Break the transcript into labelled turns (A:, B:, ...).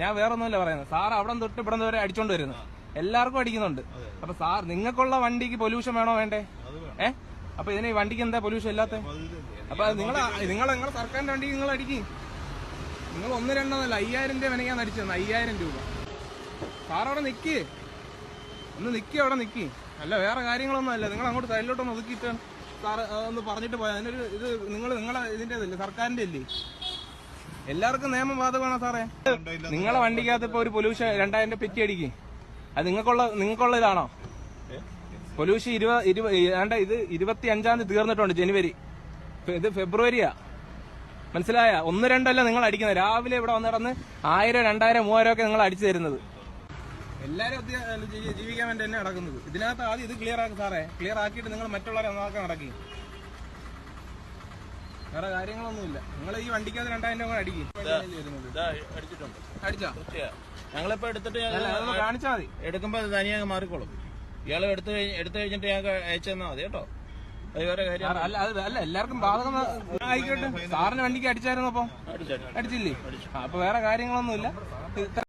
A: ഞാൻ വേറെ ഒന്നുമല്ല പറയുന്നത്. സാർ അവിടെ തൊട്ട് ഇവിടെ വരെ അടിച്ചോണ്ട് വരുന്നു, എല്ലാവർക്കും അടിക്കുന്നുണ്ട്. അപ്പൊ സാർ നിങ്ങൾക്കുള്ള വണ്ടിക്ക് പൊല്യൂഷൻ വേണോ വേണ്ടേ? അപ്പൊ ഇതിന് ഈ വണ്ടിക്ക് എന്താ പൊല്യൂഷൻ ഇല്ലാത്ത? അപ്പൊ നിങ്ങളെ സർക്കാരിന്റെ വണ്ടിക്ക് നിങ്ങൾ അടിക്കും. നിങ്ങൾ 1-2 5000 രൂപ മെനക്കാൻ അടിച്ചു 5000 രൂപ. സാർ അവിടെ നിക്ക്, ഒന്ന് നിക്കി, അവിടെ നിക്കി. അല്ല വേറെ കാര്യങ്ങളൊന്നും അല്ല. നിങ്ങൾ അങ്ങോട്ട് സൈഡിലോട്ടൊന്ന് ഒതുക്കിയിട്ട് സാർ ഒന്ന് പറഞ്ഞിട്ട് പോയാൽ അതിനൊരു ഇത് നിങ്ങളെ ഇതിന്റെ ഇതല്ലേ, സർക്കാരിന്റെ അല്ലേ? എല്ലാവർക്കും നിയമം ബാധകമാണോ സാറേ? നിങ്ങളെ വണ്ടിക്കകത്ത് ഇപ്പൊ ഒരു പൊല്യൂഷൻ 2000 പെറ്റി അടിക്കും. അത് നിങ്ങൾക്കുള്ള ഇതാണോ പൊല്യൂഷൻ? ഇത് 25-ാം തീയതി തീർന്നിട്ടുണ്ട്, ജനുവരി. ഇത് ഫെബ്രുവരിയാ, മനസ്സിലായ? 1-2 നിങ്ങൾ അടിക്കുന്നത്. രാവിലെ ഇവിടെ വന്ന് കിടന്ന് 1000, 2000, 3000 ഒക്കെ നിങ്ങൾ അടിച്ചു തരുന്നത്. എല്ലാരും ജീവിക്കാൻ വേണ്ടി തന്നെ നടക്കുന്നത്. ഇതിനകത്ത് ആദ്യം ഇത് ക്ലിയർ ആക്കി സാറേ. ക്ലിയർ ആക്കിയിട്ട് നിങ്ങൾ മറ്റുള്ളവരെ നന്നാക്കാൻ നടക്കി. വേറെ കാര്യങ്ങളൊന്നുമില്ല. നിങ്ങൾ ഈ വണ്ടിക്കകത്ത് 2000 രൂപ അടിക്കും. അടിച്ചോ?
B: ഞങ്ങളിപ്പോ എടുത്തിട്ട്
A: കാണിച്ചാൽ മതി.
B: എടുക്കുമ്പോ തനിയെ മാറിക്കോളും. ഇയാള് എടുത്തു കഴിഞ്ഞിട്ട് ഞങ്ങൾക്ക് അയച്ചു തന്നാ മതി കേട്ടോ. അത് വേറെ കാര്യം
A: അല്ല, എല്ലാവർക്കും ബാധകം ആയിക്കോട്ടെ. സാറിന് വണ്ടിക്ക് അടിച്ചായിരുന്നു, അപ്പൊ അടിച്ചില്ലേ? അപ്പൊ വേറെ കാര്യങ്ങളൊന്നുമില്ല.